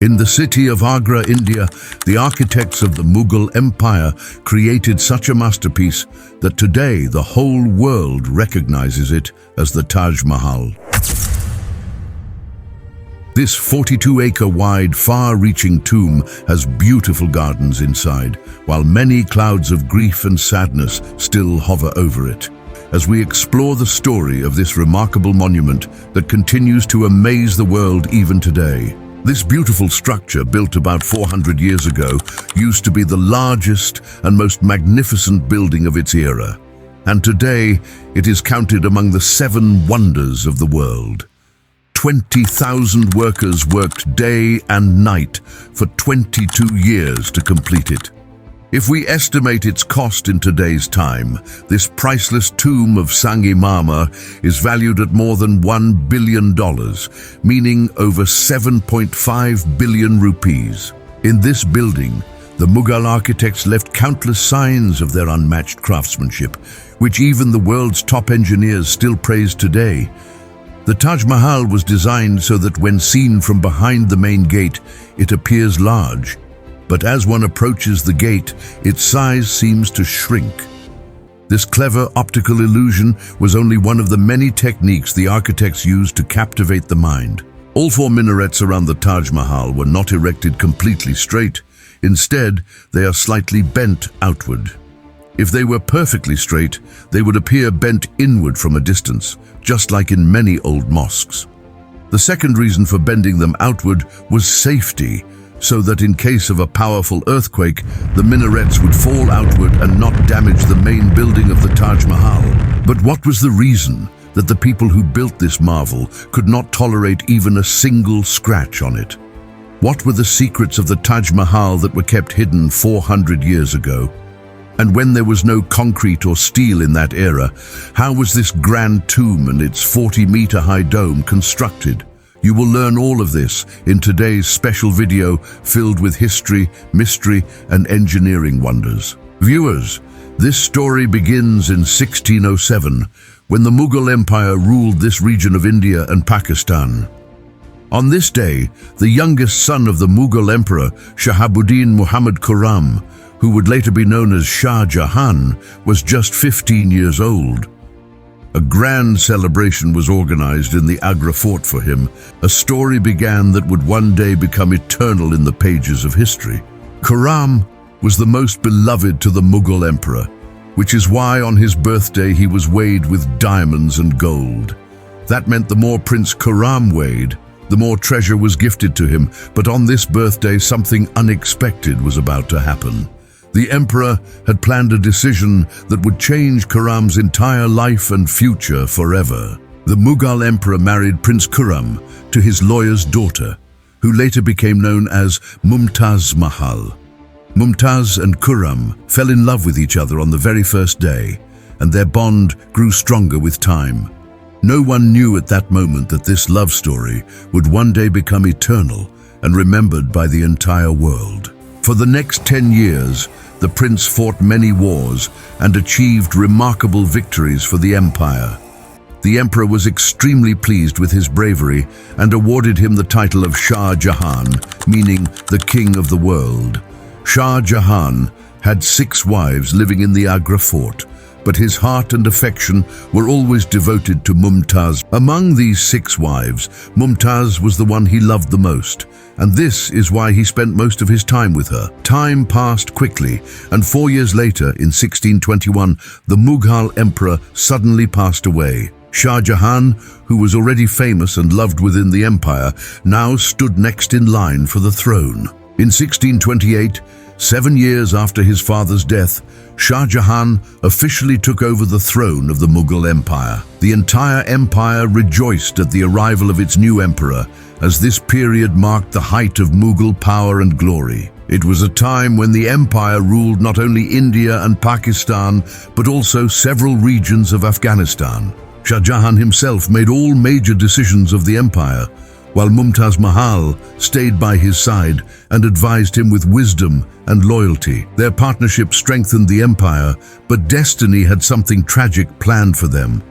In the city of Agra, India, the architects of the Mughal Empire created such a masterpiece that today the whole world recognizes it as the Taj Mahal. This 42-acre wide, far-reaching tomb has beautiful gardens inside, while many clouds of grief and sadness still hover over it. As we explore the story of this remarkable monument that continues to amaze the world even today. This beautiful structure, built about 400 years ago, used to be the largest and most magnificent building of its era. And today, it is counted among the 7 wonders of the world. 20,000 workers worked day and night for 22 years to complete it. If we estimate its cost in today's time, this priceless tomb of Sangimama is valued at more than $1 billion, meaning over 7.5 billion rupees. In this building, the Mughal architects left countless signs of their unmatched craftsmanship, which even the world's top engineers still praise today. The Taj Mahal was designed so that when seen from behind the main gate, it appears large. But as one approaches the gate, its size seems to shrink. This clever optical illusion was only one of the many techniques the architects used to captivate the mind. All 4 minarets around the Taj Mahal were not erected completely straight. Instead, they are slightly bent outward. If they were perfectly straight, they would appear bent inward from a distance, just like in many old mosques. The second reason for bending them outward was safety, so that in case of a powerful earthquake, the minarets would fall outward and not damage the main building of the Taj Mahal. But what was the reason that the people who built this marvel could not tolerate even a single scratch on it? What were the secrets of the Taj Mahal that were kept hidden 400 years ago? And when there was no concrete or steel in that era, how was this grand tomb and its 40-meter-high dome constructed? You will learn all of this in today's special video filled with history, mystery, and engineering wonders. Viewers, this story begins in 1607, when the Mughal Empire ruled this region of India and Pakistan. On this day, the youngest son of the Mughal Emperor, Shahabuddin Muhammad Khurram, who would later be known as Shah Jahan, was just 15 years old. A grand celebration was organized in the Agra fort for him. A story began that would one day become eternal in the pages of history. Khurram was the most beloved to the Mughal emperor, which is why on his birthday he was weighed with diamonds and gold. That meant the more Prince Khurram weighed, the more treasure was gifted to him. But on this birthday, something unexpected was about to happen. The emperor had planned a decision that would change Khurram's entire life and future forever. The Mughal emperor married Prince Khurram to his lawyer's daughter, who later became known as TAJ Mahal. Mumtaz and Khurram fell in love with each other on the very first day, and their bond grew stronger with time. No one knew at that moment that this love story would one day become eternal and remembered by the entire world. For the next 10 years, the prince fought many wars and achieved remarkable victories for the empire. The emperor was extremely pleased with his bravery and awarded him the title of Shah Jahan, meaning the king of the world. Shah Jahan had 6 wives living in the Agra fort, but his heart and affection were always devoted to Mumtaz. Among these 6 wives, Mumtaz was the one he loved the most, and this is why he spent most of his time with her. Time passed quickly, and 4 years later, in 1621, the Mughal emperor suddenly passed away. Shah Jahan, who was already famous and loved within the empire, now stood next in line for the throne. In 1628, 7 years after his father's death, Shah Jahan officially took over the throne of the Mughal Empire. The entire empire rejoiced at the arrival of its new emperor, as this period marked the height of Mughal power and glory. It was a time when the empire ruled not only India and Pakistan, but also several regions of Afghanistan. Shah Jahan himself made all major decisions of the empire, while Mumtaz Mahal stayed by his side and advised him with wisdom and loyalty. Their partnership strengthened the empire, but destiny had something tragic planned for them.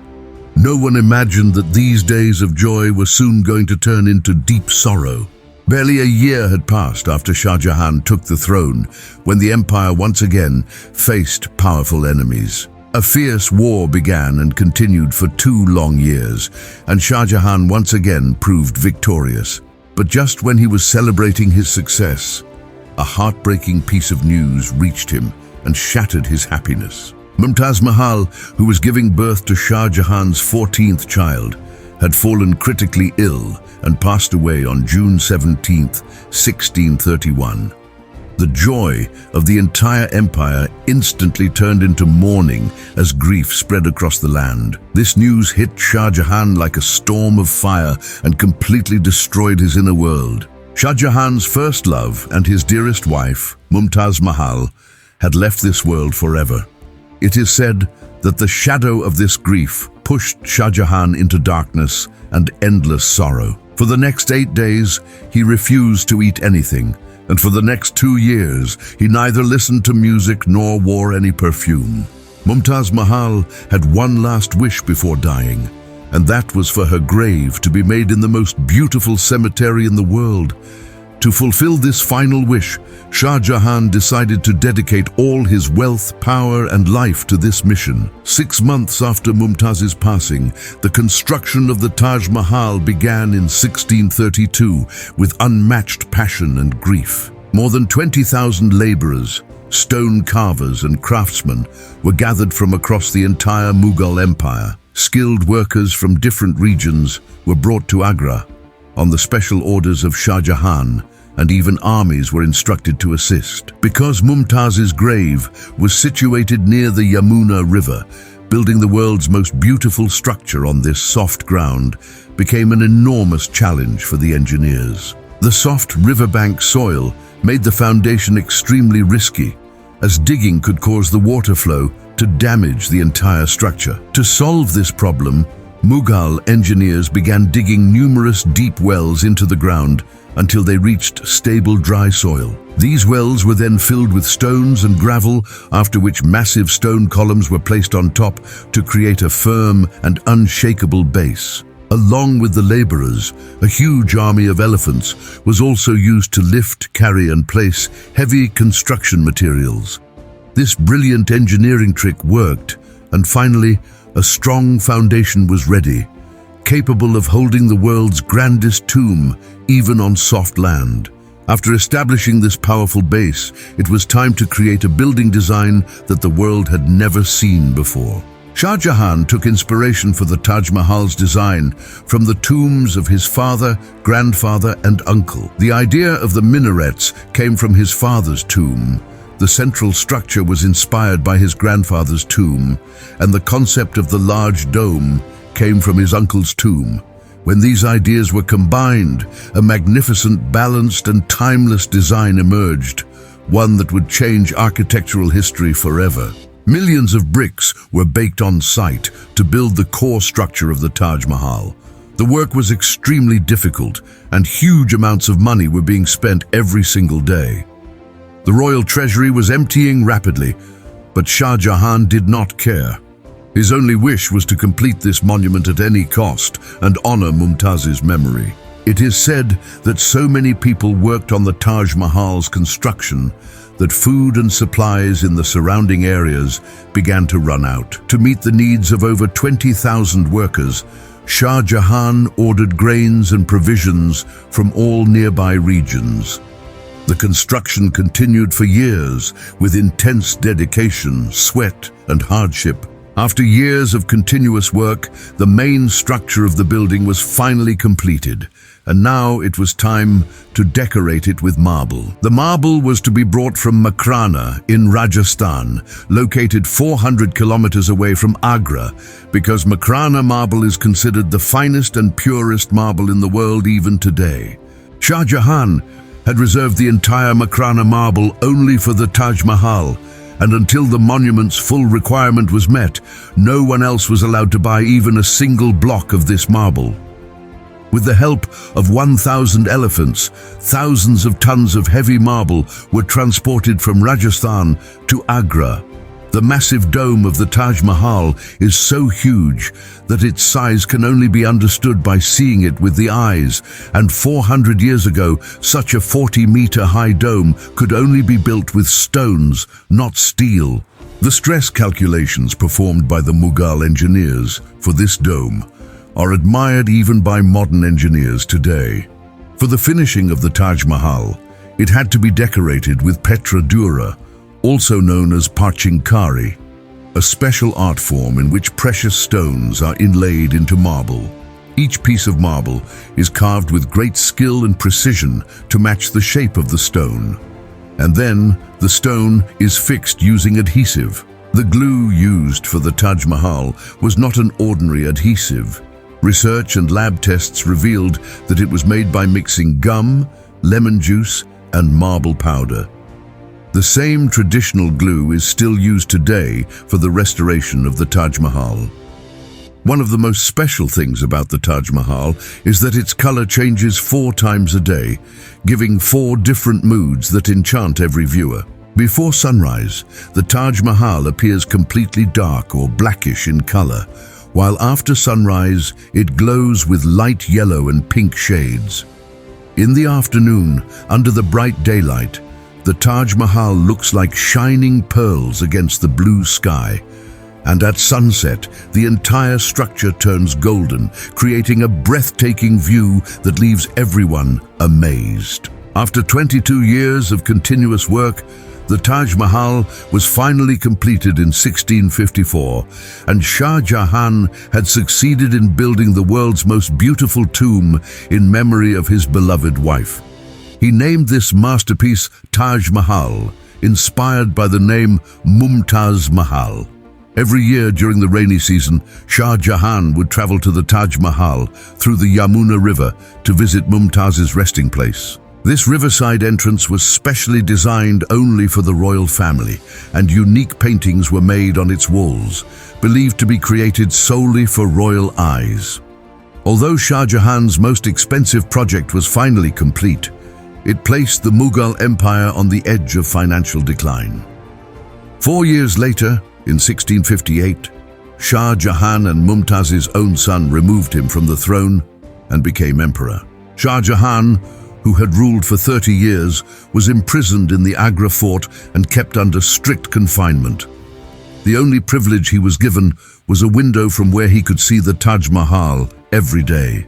No one imagined that these days of joy were soon going to turn into deep sorrow. Barely a year had passed after Shah Jahan took the throne when the empire once again faced powerful enemies. A fierce war began and continued for 2 long years, and Shah Jahan once again proved victorious. But just when he was celebrating his success, a heartbreaking piece of news reached him and shattered his happiness. TAJ Mahal, who was giving birth to Shah Jahan's 14th child, had fallen critically ill and passed away on June 17, 1631. The joy of the entire empire instantly turned into mourning as grief spread across the land. This news hit Shah Jahan like a storm of fire and completely destroyed his inner world. Shah Jahan's first love and his dearest wife, TAJ Mahal, had left this world forever. It is said that the shadow of this grief pushed Shah Jahan into darkness and endless sorrow. For the next 8 days, he refused to eat anything, and for the next 2 years, he neither listened to music nor wore any perfume. TAJ Mahal had one last wish before dying, and that was for her grave to be made in the most beautiful cemetery in the world. To fulfill this final wish, Shah Jahan decided to dedicate all his wealth, power, and life to this mission. 6 months after Mumtaz's passing, the construction of the Taj Mahal began in 1632 with unmatched passion and grief. More than 20,000 laborers, stone carvers, and craftsmen were gathered from across the entire Mughal Empire. Skilled workers from different regions were brought to Agra on the special orders of Shah Jahan, and even armies were instructed to assist. Because Mumtaz's grave was situated near the Yamuna River, building the world's most beautiful structure on this soft ground became an enormous challenge for the engineers. The soft riverbank soil made the foundation extremely risky, as digging could cause the water flow to damage the entire structure. To solve this problem, Mughal engineers began digging numerous deep wells into the ground until they reached stable dry soil. These wells were then filled with stones and gravel, after which massive stone columns were placed on top to create a firm and unshakable base. Along with the laborers, a huge army of elephants was also used to lift, carry, and place heavy construction materials. This brilliant engineering trick worked, and finally, a strong foundation was ready, capable of holding the world's grandest tomb, even on soft land. After establishing this powerful base, it was time to create a building design that the world had never seen before. Shah Jahan took inspiration for the Taj Mahal's design from the tombs of his father, grandfather, and uncle. The idea of the minarets came from his father's tomb. The central structure was inspired by his grandfather's tomb, and the concept of the large dome came from his uncle's tomb. When these ideas were combined, a magnificent, balanced, and timeless design emerged, one that would change architectural history forever. Millions of bricks were baked on site to build the core structure of the Taj Mahal. The work was extremely difficult, and huge amounts of money were being spent every single day. The royal treasury was emptying rapidly, but Shah Jahan did not care. His only wish was to complete this monument at any cost and honor Mumtaz's memory. It is said that so many people worked on the Taj Mahal's construction that food and supplies in the surrounding areas began to run out. To meet the needs of over 20,000 workers, Shah Jahan ordered grains and provisions from all nearby regions. The construction continued for years with intense dedication, sweat, and hardship. After years of continuous work, the main structure of the building was finally completed, and now it was time to decorate it with marble. The marble was to be brought from Makrana in Rajasthan, located 400 kilometers away from Agra, because Makrana marble is considered the finest and purest marble in the world even today. Shah Jahan had reserved the entire Makrana marble only for the Taj Mahal, and until the monument's full requirement was met, no one else was allowed to buy even a single block of this marble. With the help of 1,000 elephants, thousands of tons of heavy marble were transported from Rajasthan to Agra. The massive dome of the Taj Mahal is so huge that its size can only be understood by seeing it with the eyes, and 400 years ago, such a 40-meter-high dome could only be built with stones, not steel. The stress calculations performed by the Mughal engineers for this dome are admired even by modern engineers today. For the finishing of the Taj Mahal, it had to be decorated with Petra Dura, also known as Pachinkari, a special art form in which precious stones are inlaid into marble. Each piece of marble is carved with great skill and precision to match the shape of the stone. And then the stone is fixed using adhesive. The glue used for the Taj Mahal was not an ordinary adhesive. Research and lab tests revealed that it was made by mixing gum, lemon juice, and marble powder. The same traditional glue is still used today for the restoration of the Taj Mahal. One of the most special things about the Taj Mahal is that its color changes 4 times a day, giving 4 different moods that enchant every viewer. Before sunrise, the Taj Mahal appears completely dark or blackish in color, while after sunrise, it glows with light yellow and pink shades. In the afternoon, under the bright daylight, the Taj Mahal looks like shining pearls against the blue sky, and at sunset, the entire structure turns golden, creating a breathtaking view that leaves everyone amazed. After 22 years of continuous work, the Taj Mahal was finally completed in 1654, and Shah Jahan had succeeded in building the world's most beautiful tomb in memory of his beloved wife. He named this masterpiece Taj Mahal, inspired by the name Mumtaz Mahal. Every year during the rainy season, Shah Jahan would travel to the Taj Mahal through the Yamuna River to visit Mumtaz's resting place. This riverside entrance was specially designed only for the royal family, and unique paintings were made on its walls, believed to be created solely for royal eyes. Although Shah Jahan's most expensive project was finally complete, it placed the Mughal Empire on the edge of financial decline. 4 years later, in 1658, Shah Jahan and Mumtaz's own son removed him from the throne and became emperor. Shah Jahan, who had ruled for 30 years, was imprisoned in the Agra fort and kept under strict confinement. The only privilege he was given was a window from where he could see the Taj Mahal every day.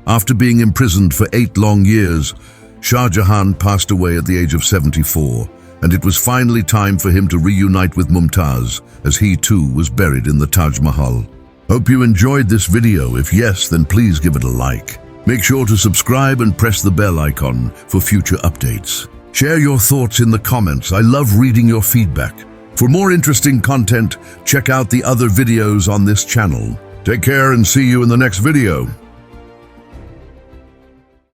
After being imprisoned for 8 long years, Shah Jahan passed away at the age of 74, and it was finally time for him to reunite with Mumtaz, as he too was buried in the Taj Mahal. Hope you enjoyed this video. If yes, then please give it a like. Make sure to subscribe and press the bell icon for future updates. Share your thoughts in the comments. I love reading your feedback. For more interesting content, check out the other videos on this channel. Take care and see you in the next video.